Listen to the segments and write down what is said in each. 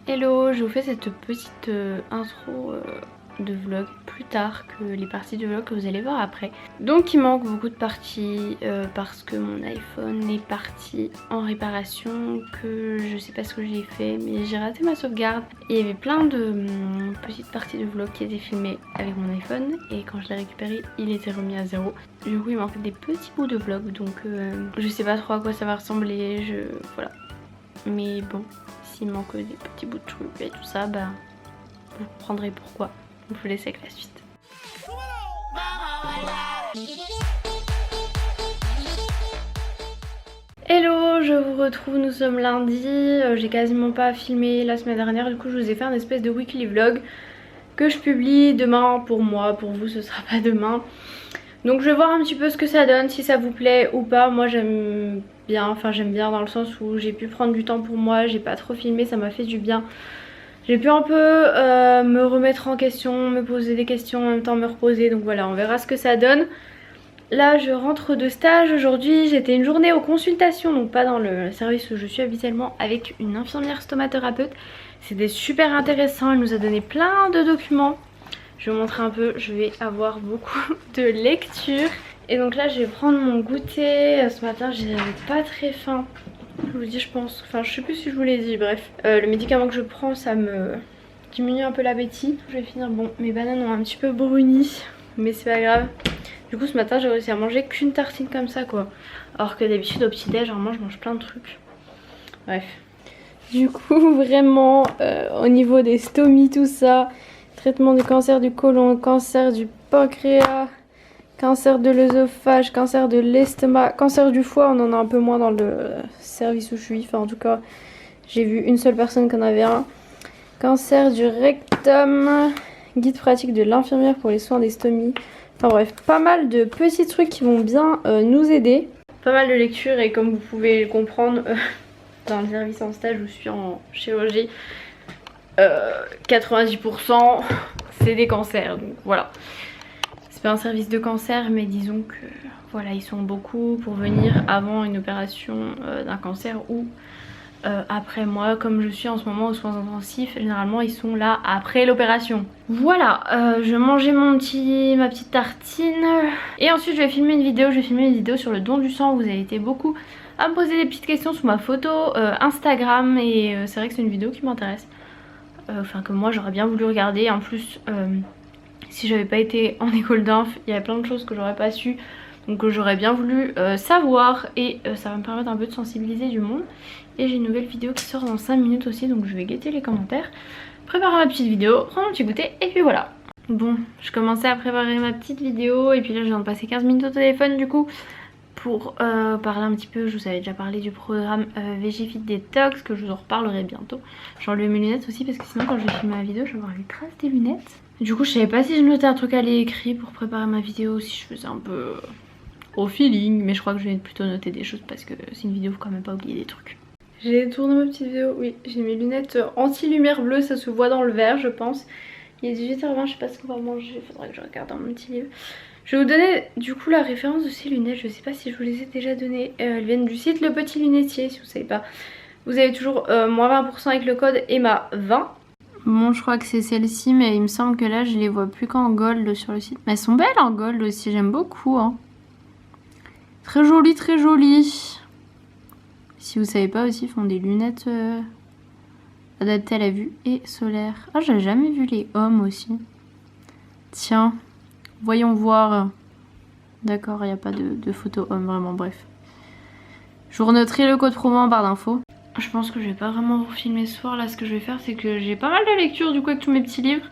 Hello, je vous fais cette petite intro de vlog plus tard que les parties de vlog que vous allez voir après. Donc il manque beaucoup de parties parce que mon iPhone est parti en réparation, que je sais pas ce que j'ai fait mais j'ai raté ma sauvegarde. Et il y avait plein de petites parties de vlog qui étaient filmées avec mon iPhone et quand je l'ai récupéré il était remis à zéro. Du coup il manque des petits bouts de vlog donc je sais pas trop à quoi ça va ressembler, voilà. Mais bon, s'il manque des petits bouts de trucs et tout ça, bah vous comprendrez pourquoi. Je vous laisse avec la suite. Hello, je vous retrouve, nous sommes lundi. J'ai quasiment pas filmé la semaine dernière, du coup je vous ai fait un espèce de weekly vlog que je publie demain pour moi, pour vous ce sera pas demain. Donc je vais voir un petit peu ce que ça donne, si ça vous plaît ou pas. Moi j'aime bien, enfin j'aime bien dans le sens où j'ai pu prendre du temps pour moi, j'ai pas trop filmé, ça m'a fait du bien. J'ai pu un peu me remettre en question, me poser des questions, en même temps me reposer. Donc voilà, on verra ce que ça donne. Là je rentre de stage aujourd'hui, j'étais une journée aux consultations, donc pas dans le service où je suis habituellement, avec une infirmière stomathérapeute. C'était super intéressant, elle nous a donné plein de documents. Je vais vous montrer un peu, je vais avoir beaucoup de lecture. Et donc là je vais prendre mon goûter. Ce matin j'avais pas très faim. Je vous dis je pense, enfin je sais plus si je vous l'ai dit, bref. Le médicament que je prends ça me diminue un peu l'appétit. Je vais finir, bon mes bananes ont un petit peu bruni, mais c'est pas grave. Du coup ce matin j'ai réussi à manger qu'une tartine comme ça quoi. Alors que d'habitude au petit déj vraiment je mange plein de trucs. Bref. Du coup vraiment au niveau des stomies tout ça, traitement du cancer du côlon, cancer du pancréas, cancer de l'œsophage, cancer de l'estomac, cancer du foie, on en a un peu moins dans le service où je suis, enfin en tout cas j'ai vu une seule personne qui en avait un. Cancer du rectum, guide pratique de l'infirmière pour les soins des stomies. Enfin bref, pas mal de petits trucs qui vont bien nous aider. Pas mal de lectures et comme vous pouvez le comprendre, dans le service en stage où je suis en chirurgie, 90% c'est des cancers, donc voilà. C'est pas un service de cancer mais disons que voilà ils sont beaucoup pour venir avant une opération d'un cancer ou après. Moi comme je suis en ce moment aux soins intensifs, généralement ils sont là après l'opération. Voilà, je mangeais ma petite tartine et ensuite je vais filmer une vidéo, sur le don du sang. Vous avez été beaucoup à me poser des petites questions sous ma photo Instagram et c'est vrai que c'est une vidéo qui m'intéresse. Enfin que moi j'aurais bien voulu regarder. En plus si j'avais pas été en école d'inf, il y avait plein de choses que j'aurais pas su, donc j'aurais bien voulu savoir et ça va me permettre un peu de sensibiliser du monde. Et j'ai une nouvelle vidéo qui sort dans 5 minutes aussi, donc je vais guetter les commentaires, préparer ma petite vidéo, prendre mon petit goûter et puis voilà. Bon, je commençais à préparer ma petite vidéo et puis là je viens de passer 15 minutes au téléphone du coup pour parler un petit peu. Je vous avais déjà parlé du programme VGFit Detox, que je vous en reparlerai bientôt. J'ai enlevé mes lunettes aussi parce que sinon quand je vais filmer ma vidéo je vais avoir les traces des lunettes. Du coup je savais pas si je notais un truc à l'écrit pour préparer ma vidéo, si je faisais un peu au feeling, mais je crois que je vais plutôt noter des choses parce que c'est une vidéo, faut quand même pas oublier des trucs. J'ai tourné ma petite vidéo, oui, j'ai mes lunettes anti-lumière bleue, ça se voit dans le verre je pense. Il est 18h20, je sais pas ce qu'on va manger, il faudra que je regarde dans mon petit livre. Je vais vous donner du coup la référence de ces lunettes, je sais pas si je vous les ai déjà données. Elles viennent du site Le Petit Lunetier, si vous savez pas. Vous avez toujours moins 20% avec le code EMA20. Bon, je crois que c'est celle-ci, mais il me semble que là je les vois plus qu'en gold sur le site. Mais elles sont belles en gold aussi, j'aime beaucoup hein. Très jolies, très jolies. Si vous savez pas aussi, ils font des lunettes adaptées à la vue et solaire. Ah, j'ai jamais vu les hommes aussi. Tiens, voyons voir. D'accord, il n'y a pas de photo homme vraiment, bref. Je vous renoterai le code promo en barre d'infos. Je pense que je vais pas vraiment vous filmer ce soir. Là, ce que je vais faire, c'est que j'ai pas mal de lectures du coup avec tous mes petits livres.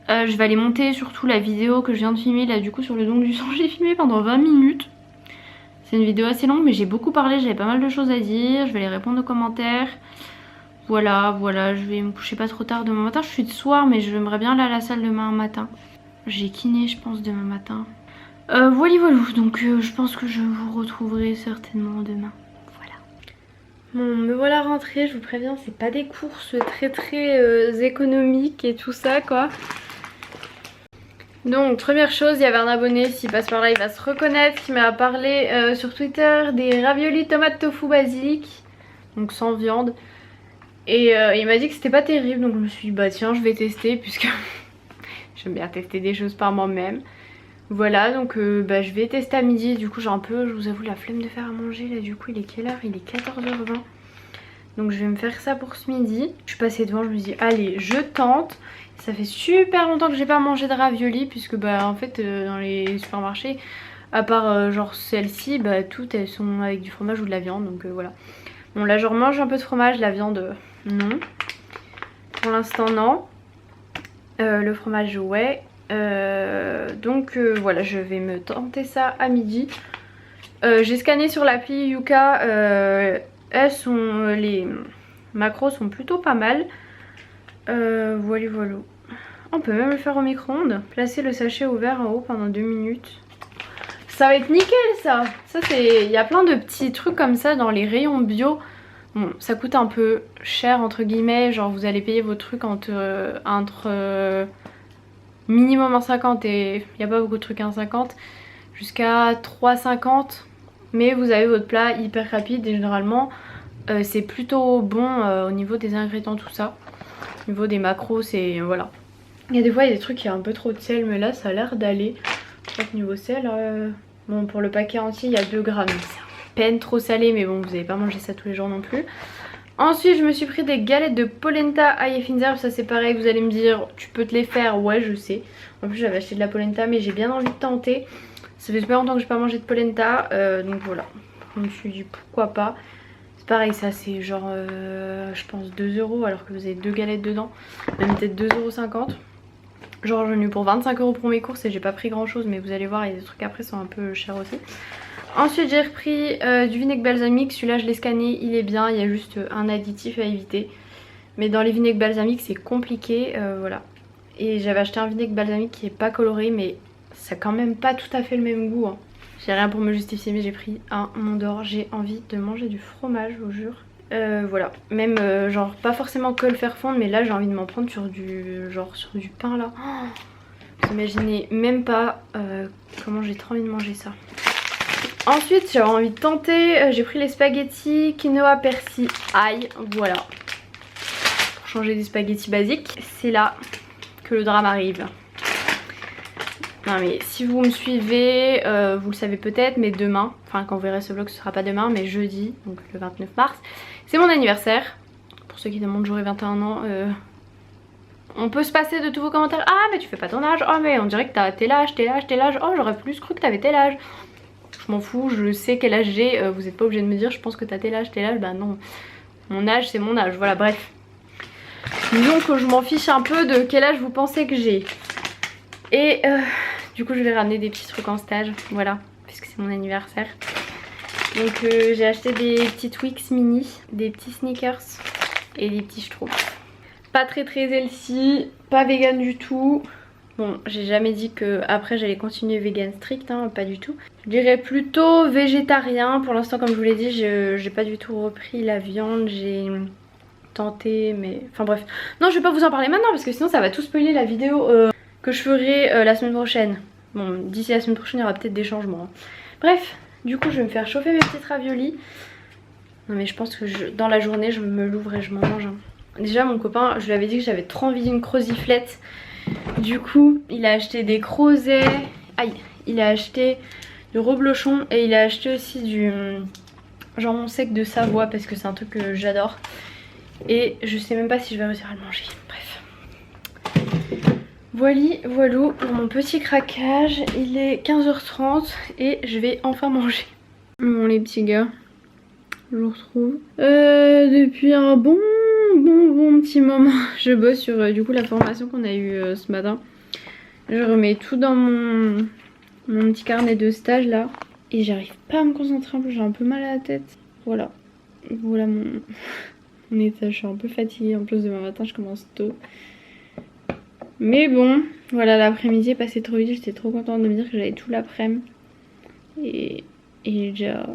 Je vais aller monter surtout la vidéo que je viens de filmer là du coup sur le don du sang. J'ai filmé pendant 20 minutes. C'est une vidéo assez longue mais j'ai beaucoup parlé, j'avais pas mal de choses à dire. Je vais aller répondre aux commentaires. Voilà, je vais me coucher pas trop tard demain matin. Je suis de soir mais j'aimerais bien aller à la salle demain matin. J'ai kiné je pense demain matin. Voilà, donc je pense que je vous retrouverai certainement demain. Voilà. Bon, me voilà rentrée, je vous préviens, c'est pas des courses très économiques et tout ça quoi. Donc première chose, il y avait un abonné, s'il passe par là il va se reconnaître, qui m'a parlé sur Twitter des raviolis tomates tofu basilic, donc sans viande. Et il m'a dit que c'était pas terrible, donc je me suis dit bah tiens je vais tester puisque j'aime bien tester des choses par moi-même. Voilà, donc bah, je vais tester à midi. Du coup j'ai un peu, je vous avoue, la flemme de faire à manger là. Du coup il est quelle heure? Il est 14h20. Donc je vais me faire ça pour ce midi. Je suis passée devant, je me dis allez je tente. Ça fait super longtemps que j'ai pas mangé de raviolis puisque bah en fait dans les supermarchés, à part genre celle-ci, bah toutes elles sont avec du fromage ou de la viande, donc voilà. Bon là je remange un peu de fromage, la viande non. Pour l'instant non. Le fromage ouais. Donc voilà, je vais me tenter ça à midi. J'ai scanné sur l'appli Yuka. Les macros sont plutôt pas mal. Voilà voilà. On peut même le faire au micro-ondes. Placer le sachet ouvert en haut pendant 2 minutes. Ça va être nickel ça. Ça c'est, il y a plein de petits trucs comme ça dans les rayons bio. Bon, ça coûte un peu cher entre guillemets. Genre vous allez payer vos trucs entre minimum 1,50 et il n'y a pas beaucoup de trucs à 1,50 jusqu'à 3,50. Mais vous avez votre plat hyper rapide et généralement c'est plutôt bon au niveau des ingrédients tout ça. Au niveau des macros c'est voilà. Il y a des fois il y a des trucs qui ont un peu trop de sel mais là ça a l'air d'aller. Je crois que niveau sel, bon pour le paquet entier il y a 2 grammes. C'est à peine trop salé mais bon vous n'allez pas manger ça tous les jours non plus. Ensuite je me suis pris des galettes de polenta ail et fines herbes. Ça c'est pareil, vous allez me dire tu peux te les faire, ouais je sais. En plus j'avais acheté de la polenta mais j'ai bien envie de tenter. Ça fait super longtemps que j'ai pas mangé de polenta donc voilà. Je me suis dit pourquoi pas. C'est pareil ça c'est genre je pense 2 € alors que vous avez 2 galettes dedans. Même peut-être 2,50 €. Genre j'en ai eu pour 25 € pour mes courses et j'ai pas pris grand chose mais vous allez voir il y a des trucs après sont un peu chers aussi. Ensuite j'ai repris du vinaigre balsamique, celui-là je l'ai scanné, il est bien, il y a juste un additif à éviter. Mais dans les vinaigres balsamiques c'est compliqué, voilà. Et j'avais acheté un vinaigre balsamique qui est pas coloré mais ça a quand même pas tout à fait le même goût. Hein. J'ai rien pour me justifier mais j'ai pris un Mont d'Or, j'ai envie de manger du fromage je vous jure. Voilà, même genre pas forcément que le faire fondre mais là j'ai envie de m'en prendre sur du genre sur du pain là. Oh, vous imaginez même pas comment j'ai trop envie de manger ça. Ensuite j'avais envie de tenter, j'ai pris les spaghettis quinoa persil ail, voilà. Pour changer des spaghettis basiques, c'est là que le drame arrive. Non mais si vous me suivez, vous le savez peut-être, mais demain, enfin quand vous verrez ce vlog ce sera pas demain mais jeudi, donc le 29 mars, c'est mon anniversaire. Pour ceux qui demandent j'aurai 21 ans, on peut se passer de tous vos commentaires. Ah mais tu fais pas ton âge, oh mais on dirait que t'as tel âge, oh j'aurais plus cru que t'avais tel âge. Je m'en fous, je sais quel âge j'ai, vous êtes pas obligé de me dire je pense que t'as tel âge, bah non. Mon âge c'est mon âge, voilà bref. Disons que je m'en fiche un peu de quel âge vous pensez que j'ai. Et du coup je vais ramener des petits trucs en stage, voilà, puisque c'est mon anniversaire. Donc j'ai acheté des petits Twix mini, des petits sneakers et des petits schtroumpfs. Pas très healthy, pas vegan du tout. Bon, j'ai jamais dit que après j'allais continuer vegan strict, hein, pas du tout. Je dirais plutôt végétarien. Pour l'instant comme je vous l'ai dit, j'ai pas du tout repris la viande, j'ai tenté mais... Enfin bref. Non je vais pas vous en parler maintenant parce que sinon ça va tout spoiler la vidéo que je ferai la semaine prochaine. Bon d'ici la semaine prochaine il y aura peut-être des changements. Hein. Bref, du coup je vais me faire chauffer mes petites raviolis. Non mais je pense que dans la journée je me l'ouvre et je m'en mange. Hein. Déjà mon copain, je lui avais dit que j'avais trop envie d'une croziflette. Du coup il a acheté des crozets. Aïe, il a acheté du reblochon et il a acheté aussi du jambon sec de Savoie parce que c'est un truc que j'adore. Et je sais même pas si je vais réussir à le manger. Bref. Voilà pour mon petit craquage. Il est 15h30 et je vais enfin manger. Bon les petits gars, je vous retrouve. Depuis un bon petit moment, je bosse sur du coup la formation qu'on a eue ce matin. Je remets tout dans mon petit carnet de stage là. Et j'arrive pas à me concentrer en plus, j'ai un peu mal à la tête. Voilà. Voilà mon état, je suis un peu fatiguée. En plus demain matin je commence tôt. Mais bon, voilà l'après-midi est passé trop vite. J'étais trop contente de me dire que j'avais tout l'après-midi. Et déjà...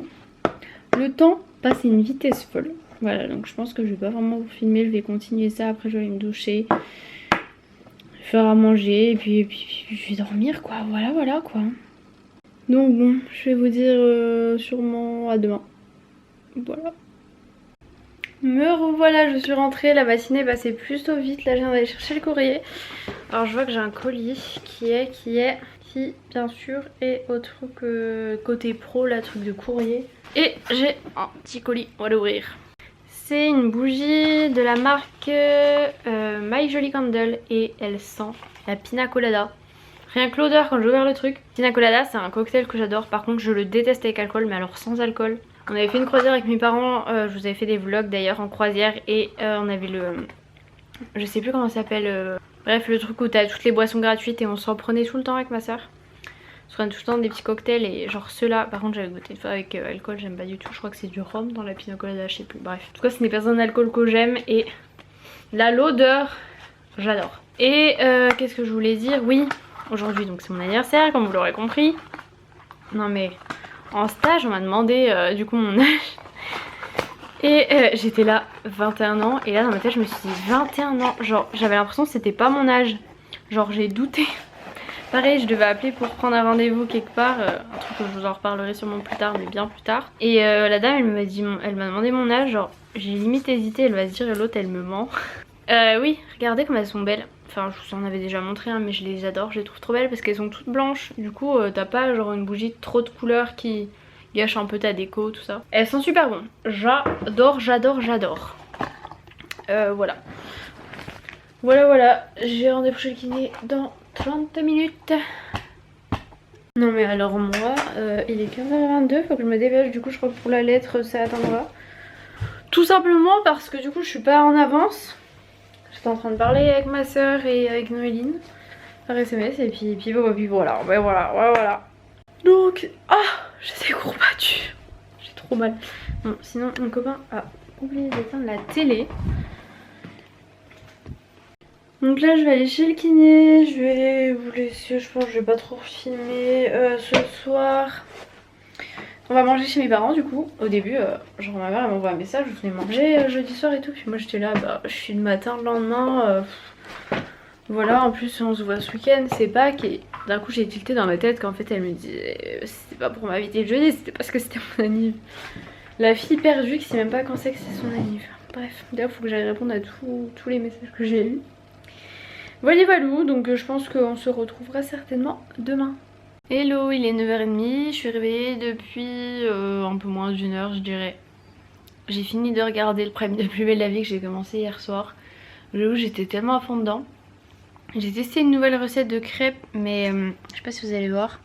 Le temps passe à une vitesse folle. Voilà, donc je pense que je vais pas vraiment vous filmer. Je vais continuer ça, après je vais me doucher. Faire à manger et puis je vais dormir quoi. Voilà quoi. Donc bon, je vais vous dire sûrement à demain. Voilà. Me revoilà, je suis rentrée, la matinée est passée plutôt vite, là je viens d'aller chercher le courrier. Alors je vois que j'ai un colis qui bien sûr est au truc côté pro, la truc de courrier. Et j'ai un petit colis, on va l'ouvrir. C'est une bougie de la marque My Jolly Candle et elle sent la pina colada. Rien que l'odeur quand j'ai ouvert le truc. Pina colada c'est un cocktail que j'adore, par contre je le déteste avec alcool, mais alors sans alcool. On avait fait une croisière avec mes parents, je vous avais fait des vlogs d'ailleurs en croisière et on avait le... Je sais plus comment ça s'appelle, bref le truc où t'as toutes les boissons gratuites et on s'en prenait tout le temps avec ma soeur. On se prenait tout le temps des petits cocktails et genre ceux-là, par contre j'avais goûté une fois avec alcool, j'aime pas du tout, je crois que c'est du rhum dans la pina colada, je sais plus, bref. En tout cas ce n'est pas un alcool que j'aime et là l'odeur, j'adore. Et qu'est-ce que je voulais dire, oui, aujourd'hui donc c'est mon anniversaire comme vous l'aurez compris. Non mais... En stage on m'a demandé du coup mon âge et j'étais là 21 ans et là dans ma tête je me suis dit 21 ans, genre j'avais l'impression que c'était pas mon âge, genre j'ai douté. Pareil je devais appeler pour prendre un rendez-vous quelque part, un truc que je vous en reparlerai sûrement plus tard mais bien plus tard. Et la dame elle m'a demandé mon âge, genre j'ai limite hésité, elle va se dire et l'autre elle me ment. Oui, regardez comme elles sont belles. Enfin je vous en avais déjà montré mais je les adore, je les trouve trop belles parce qu'elles sont toutes blanches. Du coup t'as pas genre une bougie trop de couleurs qui gâche un peu ta déco, tout ça. Elles sont super bonnes. J'adore, j'adore, j'adore. Voilà. Voilà, j'ai rendez-vous chez le kiné dans 30 minutes. Non mais alors moi, il est 15h22, faut que je me dépêche, du coup je crois que pour la lettre ça attendra. Tout simplement parce que du coup je suis pas en avance. J'étais en train de parler avec ma soeur et avec Noéline par SMS et puis voilà, voilà. Donc, j'ai des courbatures, j'ai trop mal. Bon, sinon mon copain a oublié d'éteindre la télé. Donc là je vais aller chez le kiné, je vais vous laisser, je pense que je vais pas trop filmer ce soir. On va manger chez mes parents du coup. Au début, genre ma mère elle m'envoie un message, je venais manger jeudi soir et tout. Puis moi j'étais là, bah je suis le matin, le lendemain. Voilà, en plus on se voit ce week-end, c'est Pâques. Et d'un coup j'ai tilté dans ma tête qu'en fait elle me disait c'était pas pour m'inviter le jeudi, c'était parce que c'était mon anniv. La fille perdue qui sait même pas quand c'est que c'est son anniv. Bref, d'ailleurs faut que j'aille répondre à tous les messages que j'ai eus. Voilà, donc je pense qu'on se retrouvera certainement demain. Hello, il est 9h30, je suis réveillée depuis un peu moins d'une heure je dirais. J'ai fini de regarder le premier de Plus belle la vie que j'ai commencé hier soir. J'avoue j'étais tellement à fond dedans. J'ai testé une nouvelle recette de crêpes mais je sais pas si vous allez voir.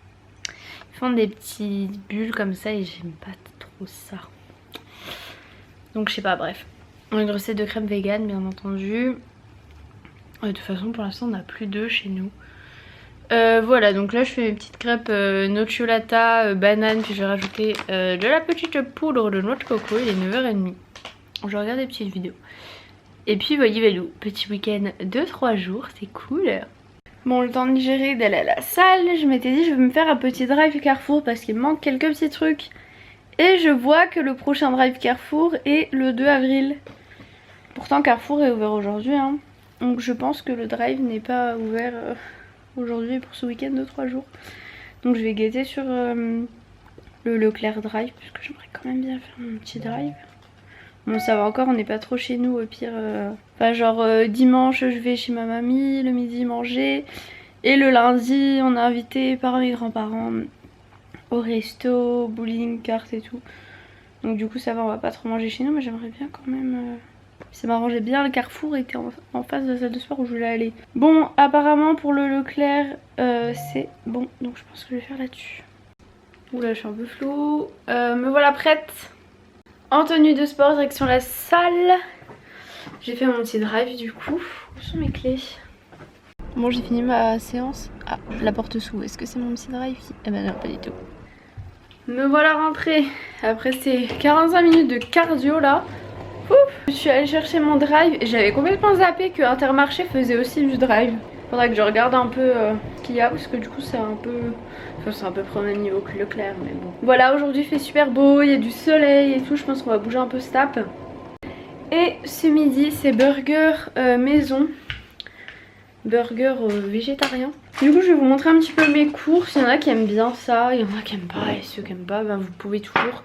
Ils font des petites bulles comme ça et j'aime pas trop ça. Donc je sais pas, bref. Une recette de crêpes vegan bien entendu. De toute façon pour l'instant on n'a plus d'œufs chez nous. Voilà, donc là je fais mes petites crêpes nocciolata, banane, puis je vais rajouter de la petite poudre de noix de coco. Il est 9h30. Je regarde des petites vidéos. Et puis voyez, petit week-end de 3 jours, c'est cool. Bon, le temps de digérer, d'aller à la salle, je m'étais dit je vais me faire un petit drive Carrefour parce qu'il me manque quelques petits trucs. Et je vois que le prochain drive Carrefour est le 2 avril. Pourtant Carrefour est ouvert aujourd'hui, hein. Donc je pense que le drive n'est pas ouvert aujourd'hui pour ce week-end de 3 jours. Donc je vais guetter sur le Leclerc Drive puisque j'aimerais quand même bien faire mon petit drive. Bon ça va encore, on n'est pas trop chez nous au pire. Enfin genre dimanche je vais chez ma mamie, le midi manger. Et le lundi on est invité par mes grands-parents au resto, bowling, cartes et tout. Donc du coup ça va, on va pas trop manger chez nous mais j'aimerais bien quand même... Ça m'arrangeait bien, le Carrefour était en face de la salle de sport où je voulais aller. Bon, apparemment pour le Leclerc, c'est bon. Donc je pense que je vais faire là-dessus. Oula, je suis un peu floue. Me voilà prête. En tenue de sport, direction la salle. J'ai fait mon petit drive du coup. Où sont mes clés? Bon, j'ai fini ma séance. Ah, la porte s'ouvre. Est-ce que c'est mon petit drive? Eh ben non, pas du tout. Me voilà rentrée. Après ces 45 minutes de cardio là. Ouf, je suis allée chercher mon drive et j'avais complètement zappé que Intermarché faisait aussi du drive. Faudrait que je regarde un peu ce qu'il y a parce que du coup c'est un peu... Enfin c'est un peu près au même niveau que Leclerc mais bon. Voilà, aujourd'hui il fait super beau, il y a du soleil et tout, je pense qu'on va bouger un peu stap. Et ce midi c'est burger maison. Burger végétarien. Du coup je vais vous montrer un petit peu mes courses, il y en a qui aiment bien ça, il y en a qui aiment pas et ceux qui aiment pas ben, vous pouvez toujours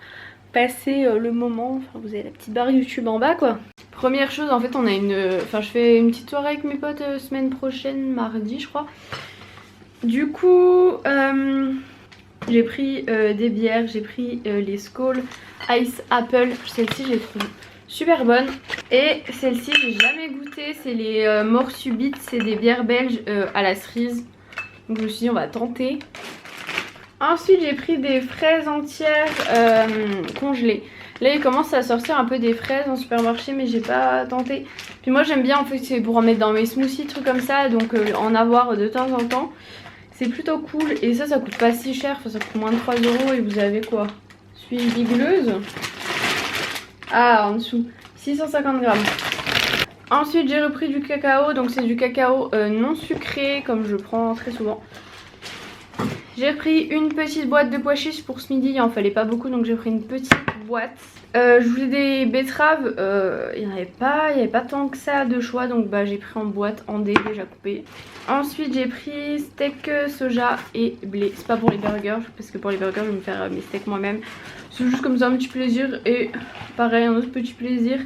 passer le moment. Enfin, vous avez la petite barre YouTube en bas quoi. Première chose, en fait, on a je fais une petite soirée avec mes potes semaine prochaine, mardi je crois. Du coup, j'ai pris des bières, j'ai pris les Skol Ice Apple. Celle-ci, je les trouve super bonne. Et celle-ci j'ai jamais goûté, c'est les morts subites, c'est des bières belges à la cerise. Donc je me suis dit on va tenter. Ensuite j'ai pris des fraises entières congelées. Là il commence à sortir un peu des fraises en supermarché mais j'ai pas tenté. Puis moi j'aime bien en fait, c'est pour en mettre dans mes smoothies, trucs comme ça, donc en avoir de temps en temps. C'est plutôt cool et ça coûte pas si cher, enfin, ça coûte moins de 3 € et vous avez quoi? Suis-je bigleuse? Ah, en dessous, 650 grammes. Ensuite j'ai repris du cacao, donc c'est du cacao non sucré comme je prends très souvent. J'ai repris une petite boîte de pois chiches pour ce midi, il en fallait pas beaucoup donc j'ai pris une petite boîte. Je voulais des betteraves, il n'y avait pas tant que ça de choix donc bah, j'ai pris en boîte en dés déjà coupé. Ensuite j'ai pris steak soja et blé, c'est pas pour les burgers parce que pour les burgers je vais me faire mes steaks moi-même. C'est juste comme ça un petit plaisir et pareil un autre petit plaisir.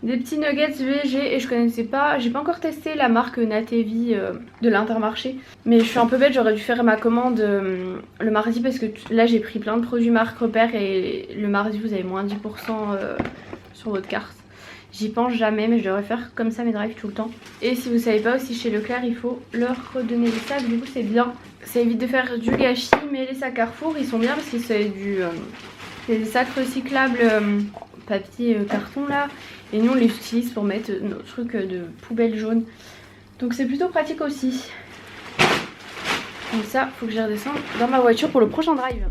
Des petits nuggets VG et je connaissais pas, j'ai pas encore testé la marque Natevi de l'Intermarché. Mais je suis un peu bête, j'aurais dû faire ma commande le mardi parce que là j'ai pris plein de produits marque repère et le mardi vous avez moins 10% sur votre carte. J'y pense jamais mais je devrais faire comme ça mes drives tout le temps. Et si vous savez pas aussi chez Leclerc il faut leur redonner les sacs, du coup c'est bien. Ça évite de faire du gâchis mais les sacs Carrefour ils sont bien parce que c'est des sacs recyclables papier carton là. Et nous on les utilise pour mettre nos trucs de poubelle jaune. Donc c'est plutôt pratique aussi. Donc ça faut que je redescende dans ma voiture pour le prochain drive.